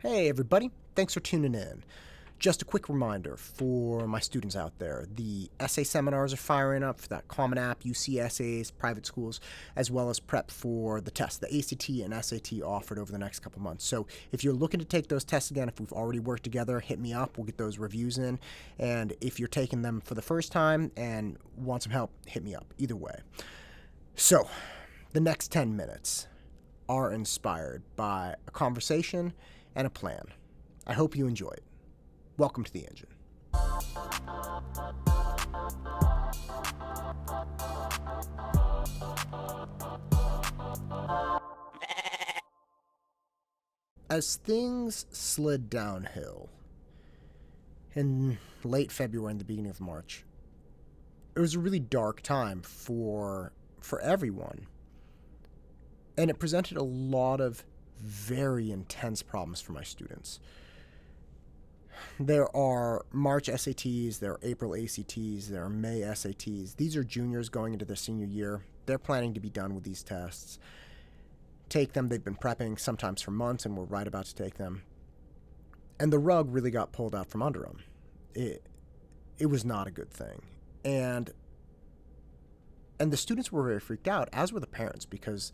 Hey everybody, thanks for tuning in. Just a quick reminder for my students out there, the essay seminars are firing up for that Common App, UC essays, private schools, as well as prep for the test, the ACT and SAT offered over the next couple months. So if you're looking to take those tests again, if we've already worked together, hit me up, we'll get those reviews in. And if you're taking them for the first time and want some help, hit me up, either way. So, the next 10 minutes are inspired by a conversation and a plan. I hope you enjoy it. Welcome to the engine. As things slid downhill in late February and the beginning of March, it was a really dark time for everyone. And it presented a lot of very intense problems for my students. There are March SATs, there are April ACTs, there are May SATs. These are juniors going into their senior year. They're planning to be done with these tests. Take them, they've been prepping sometimes for months and we're right about to take them. And the rug really got pulled out from under them. It was not a good thing. And the students were very freaked out, as were the parents, because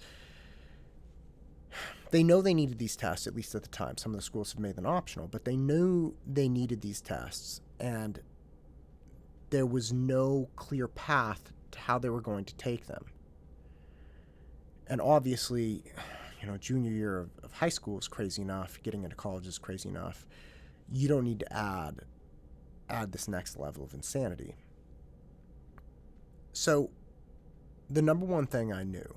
they know they needed these tests, at least at the time. Some of the schools have made them optional, but they knew they needed these tests, and there was no clear path to how they were going to take them. And obviously, junior year of high school is crazy enough. Getting into college is crazy enough. You don't need to add this next level of insanity. So the number one thing I knew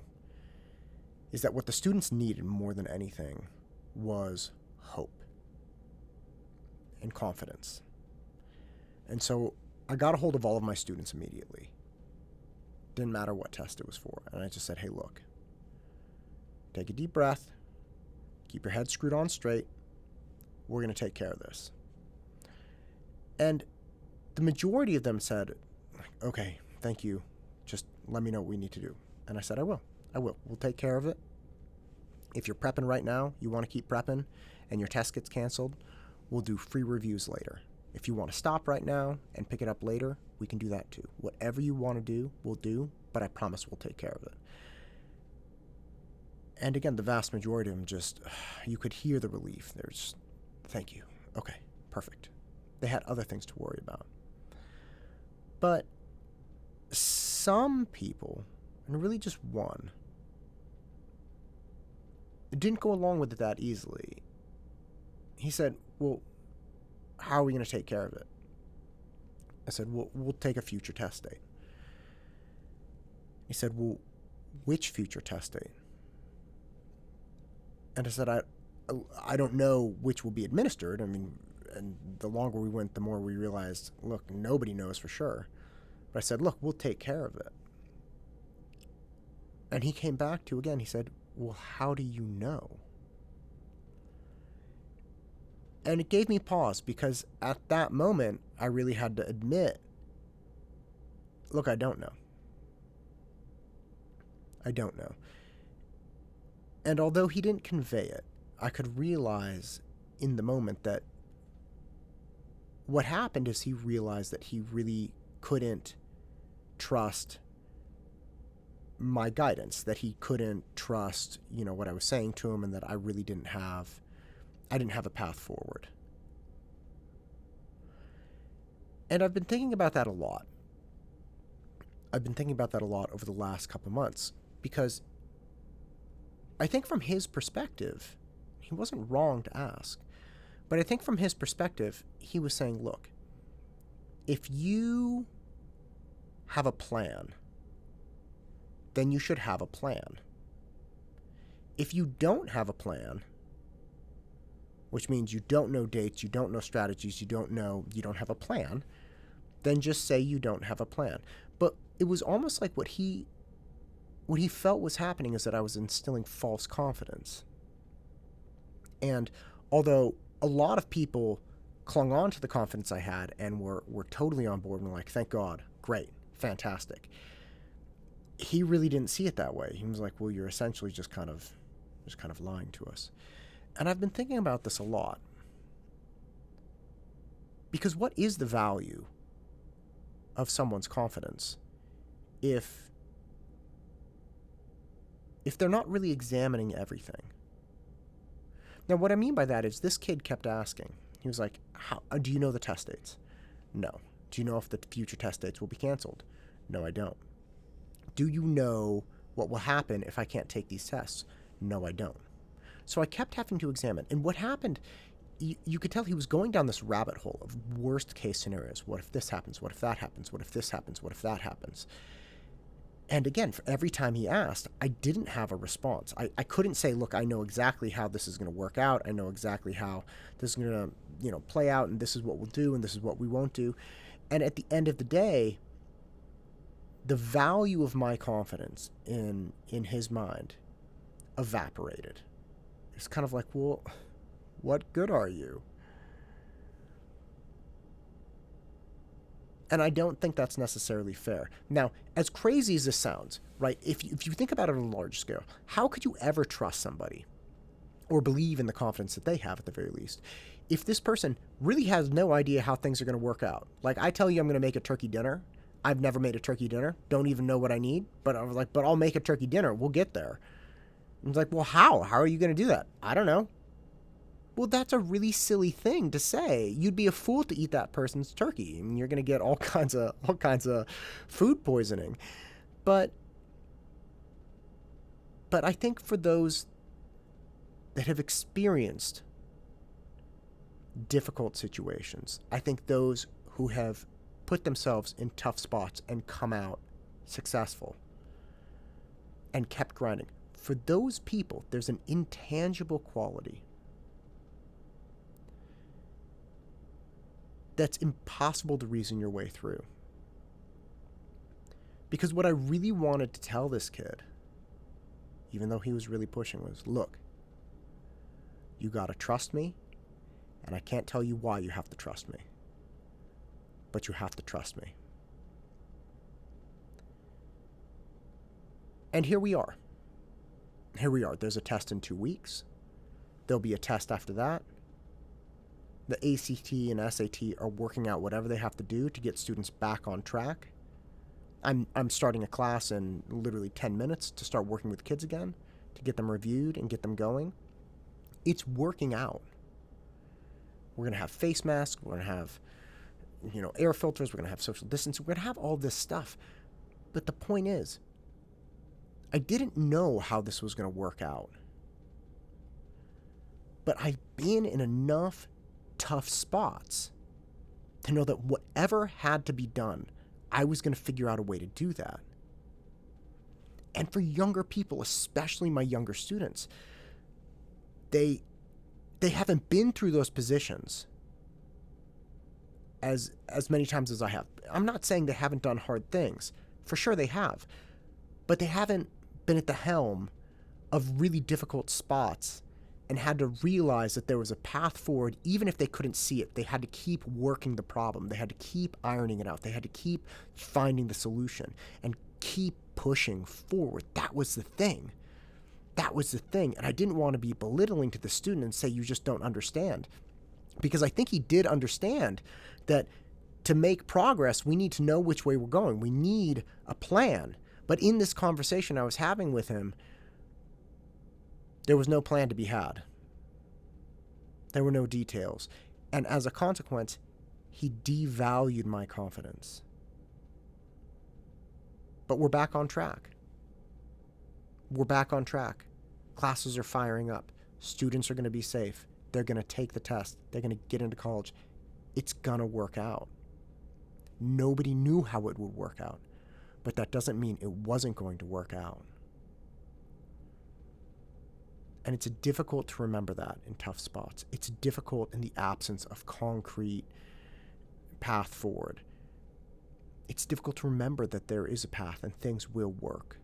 is that what the students needed more than anything was hope and confidence. And so I got a hold of all of my students immediately. Didn't matter what test it was for. And I just said, hey, look, take a deep breath, keep your head screwed on straight. We're going to take care of this. And the majority of them said, okay, thank you. Just let me know what we need to do. And I said, I will. We'll take care of it. If you're prepping right now, you want to keep prepping, and your test gets canceled, we'll do free reviews later. If you want to stop right now and pick it up later, we can do that too. Whatever you want to do, we'll do, but I promise we'll take care of it. And again, the vast majority of them just, you could hear the relief. There's, thank you. Okay, perfect. They had other things to worry about. But some people, and really just one, didn't go along with it that easily. He said, well, how are we going to take care of it? I said, well, we'll take a future test date. He said, well, which future test date? And I said, I don't know which will be administered. I mean, and the longer we went, the more we realized, look, nobody knows for sure. But I said, look, we'll take care of it. And he came back to, again, he said, well, how do you know? And it gave me pause, because at that moment, I really had to admit, look, I don't know. I don't know. And although he didn't convey it, I could realize in the moment that what happened is he realized that he really couldn't trust my guidance, that he couldn't trust, what I was saying to him, and that I really didn't have a path forward. And I've been thinking about that a lot. Over the last couple months, because I think from his perspective, he wasn't wrong to ask. But I think from his perspective, he was saying, look, if you have a plan, then you should have a plan. If you don't have a plan, which means you don't know dates, you don't know strategies, you don't have a plan, then just say you don't have a plan. But it was almost like what he felt was happening is that I was instilling false confidence. And although a lot of people clung on to the confidence I had and were totally on board and were like, thank God, great, fantastic, he really didn't see it that way. He was like, well, you're essentially just kind of lying to us. And I've been thinking about this a lot. Because what is the value of someone's confidence if they're not really examining everything? Now, what I mean by that is this kid kept asking. He was like, do you know the test dates? No. Do you know if the future test dates will be canceled? No, I don't. Do you know what will happen if I can't take these tests? No, I don't. So I kept having to examine. And what happened, you could tell he was going down this rabbit hole of worst case scenarios. What if this happens? What if that happens? What if this happens? What if that happens? And again, for every time he asked, I didn't have a response. I couldn't say, look, I know exactly how this is going to work out. I know exactly how this is going to, play out, and this is what we'll do, and this is what we won't do. And at the end of the day, the value of my confidence in his mind evaporated. It's kind of like, well, what good are you? And I don't think that's necessarily fair. Now, as crazy as this sounds, right, if you think about it on a large scale, how could you ever trust somebody or believe in the confidence that they have at the very least if this person really has no idea how things are going to work out? Like, I tell you I'm going to make a turkey dinner. I've never made a turkey dinner. Don't even know what I need. But I was like, but I'll make a turkey dinner. We'll get there. I was like, well, how? How are you going to do that? I don't know. Well, that's a really silly thing to say. You'd be a fool to eat that person's turkey. I mean, you're going to get all kinds of food poisoning. But I think for those that have experienced difficult situations, I think those who have put themselves in tough spots and come out successful and kept grinding, for those people, there's an intangible quality that's impossible to reason your way through. Because what I really wanted to tell this kid, even though he was really pushing, was, look, you gotta trust me, and I can't tell you why you have to trust me, but you have to trust me. And here we are. There's a test in 2 weeks. There'll be a test after that. The ACT and SAT are working out whatever they have to do to get students back on track. I'm starting a class in literally 10 minutes to start working with kids again, to get them reviewed and get them going. It's working out. We're going to have face masks. We're going to have, air filters. We're going to have social distance. We're going to have all this stuff. But the point is, I didn't know how this was going to work out. But I've been in enough tough spots to know that whatever had to be done, I was going to figure out a way to do that. And for younger people, especially my younger students, they haven't been through those positions as many times as I have. I'm not saying they haven't done hard things. For sure they have. But they haven't been at the helm of really difficult spots and had to realize that there was a path forward. Even if they couldn't see it, they had to keep working the problem. They had to keep ironing it out. They had to keep finding the solution and keep pushing forward. That was the thing. And I didn't want to be belittling to the student and say, you just don't understand. Because I think he did understand that to make progress, we need to know which way we're going. We need a plan. But in this conversation I was having with him, there was no plan to be had. There were no details. And as a consequence, he devalued my confidence. But we're back on track. Classes are firing up. Students are going to be safe. They're going to take the test. They're going to get into college. It's going to work out. Nobody knew how it would work out. But that doesn't mean it wasn't going to work out. And it's difficult to remember that in tough spots. It's difficult in the absence of concrete path forward. It's difficult to remember that there is a path and things will work.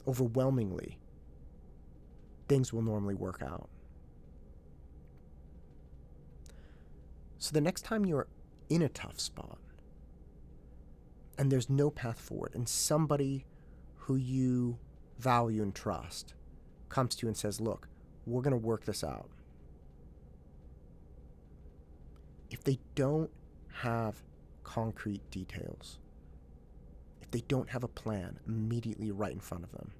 Overwhelmingly, things will normally work out. So the next time you're in a tough spot and there's no path forward and somebody who you value and trust comes to you and says, look, we're going to work this out. they don't have concrete details, if they don't have a plan immediately right in front of them,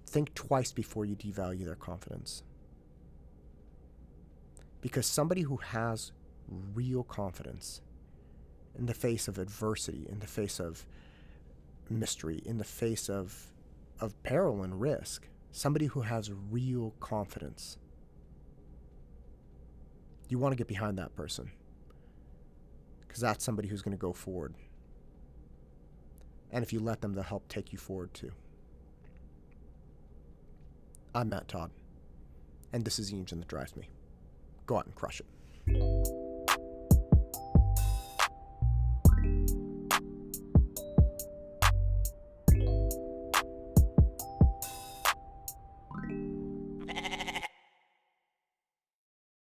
think twice before you devalue their confidence. Because somebody who has real confidence in the face of adversity, in the face of mystery, in the face of peril and risk, somebody who has real confidence, you want to get behind that person, because that's somebody who's going to go forward. And if you let them, they'll help take you forward too. I'm Matt Todd, and this is the engine that drives me. Go out and crush it.